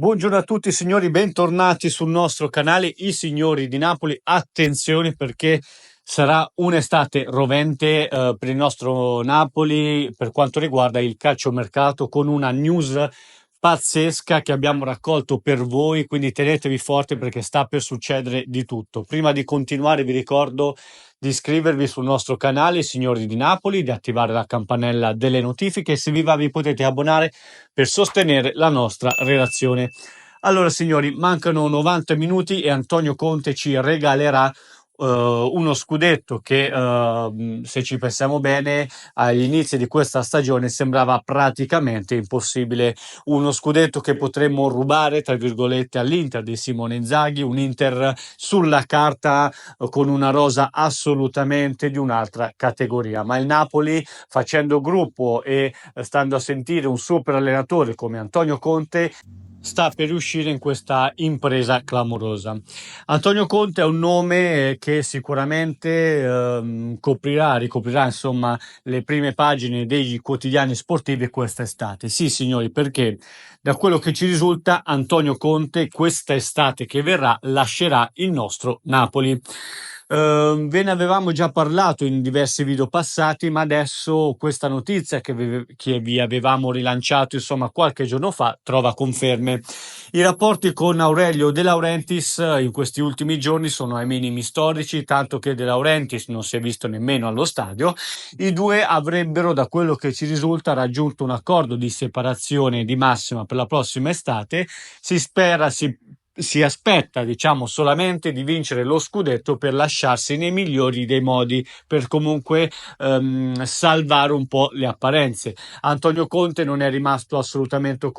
Buongiorno a tutti signori, bentornati sul nostro canale I Signori di Napoli. Attenzione perché sarà un'estate rovente per il nostro Napoli per quanto riguarda il calciomercato, con una news pazzesca che abbiamo raccolto per voi, quindi tenetevi forte perché sta per succedere di tutto. Prima di continuare vi ricordo di iscrivervi sul nostro canale I Signori di Napoli, di attivare la campanella delle notifiche e se vi va vi potete abbonare per sostenere la nostra relazione. Allora, signori, mancano 90 minuti e Antonio Conte ci regalerà uno scudetto che, se ci pensiamo bene, agli inizi di questa stagione sembrava praticamente impossibile. Uno scudetto che potremmo rubare, tra virgolette, all'Inter di Simone Inzaghi, un Inter sulla carta con una rosa assolutamente di un'altra categoria. Ma il Napoli, facendo gruppo e stando a sentire un super allenatore come Antonio Conte, sta per riuscire in questa impresa clamorosa. Antonio Conte è un nome che sicuramente ricoprirà insomma le prime pagine dei quotidiani sportivi quest'estate. Sì, signori, perché da quello che ci risulta Antonio Conte questa estate che verrà lascerà il nostro Napoli. Ve ne avevamo già parlato in diversi video passati, ma adesso questa notizia che vi avevamo rilanciato insomma qualche giorno fa trova conferme. I rapporti con Aurelio De Laurentiis in questi ultimi giorni sono ai minimi storici, tanto che De Laurentiis non si è visto nemmeno allo stadio. I due avrebbero, da quello che ci risulta, raggiunto un accordo di separazione di massima per la prossima estate. Si aspetta, diciamo, solamente di vincere lo scudetto per lasciarsi nei migliori dei modi, per comunque salvare un po' le apparenze. Antonio Conte non è rimasto assolutamente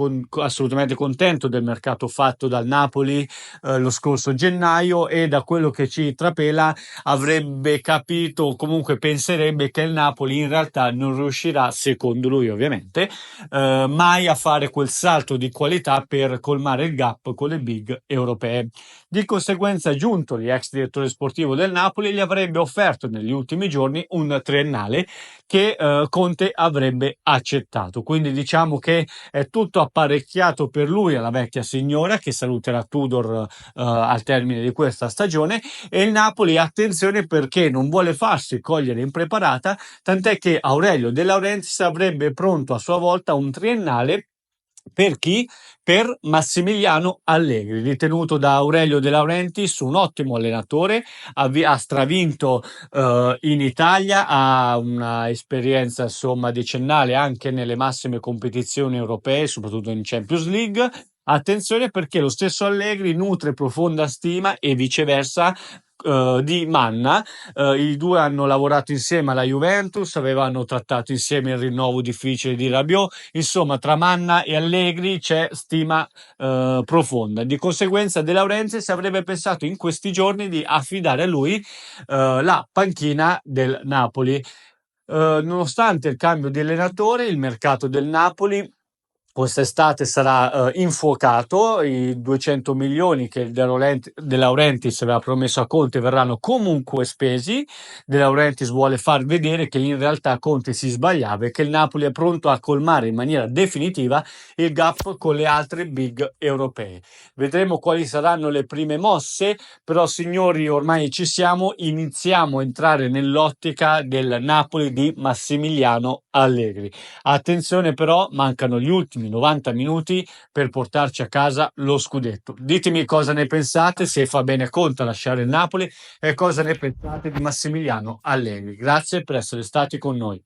contento del mercato fatto dal Napoli lo scorso gennaio, e da quello che ci trapela avrebbe capito, o comunque penserebbe, che il Napoli in realtà non riuscirà, secondo lui ovviamente, mai a fare quel salto di qualità per colmare il gap con le big europee. Di conseguenza Giuntoli, ex direttore sportivo del Napoli, gli avrebbe offerto negli ultimi giorni un triennale che Conte avrebbe accettato. Quindi diciamo che è tutto apparecchiato per lui, alla vecchia signora, che saluterà Tudor al termine di questa stagione, e il Napoli, attenzione, perché non vuole farsi cogliere impreparata, tant'è che Aurelio De Laurentiis avrebbe pronto a sua volta un triennale. Per chi? Per Massimiliano Allegri, ritenuto da Aurelio De Laurentiis un ottimo allenatore, ha stravinto in Italia, ha una esperienza insomma decennale anche nelle massime competizioni europee, soprattutto in Champions League. Attenzione perché lo stesso Allegri nutre profonda stima e viceversa di Manna. I due hanno lavorato insieme alla Juventus, avevano trattato insieme il rinnovo difficile di Rabiot. Insomma, tra Manna e Allegri c'è stima profonda. Di conseguenza De Laurentiis avrebbe pensato in questi giorni di affidare a lui la panchina del Napoli. Nonostante il cambio di allenatore, il mercato del Napoli quest'estate sarà infuocato. I 200 milioni che De Laurentiis aveva promesso a Conte verranno comunque spesi. De Laurentiis vuole far vedere che in realtà Conte si sbagliava e che il Napoli è pronto a colmare in maniera definitiva il gap con le altre big europee. Vedremo quali saranno le prime mosse, però signori, ormai ci siamo, iniziamo a entrare nell'ottica del Napoli di Massimiliano Allegri. Attenzione però, mancano gli ultimi 90 minuti per portarci a casa lo scudetto. Ditemi cosa ne pensate, se fa bene Conte a lasciare il Napoli, e cosa ne pensate di Massimiliano Allegri. Grazie per essere stati con noi.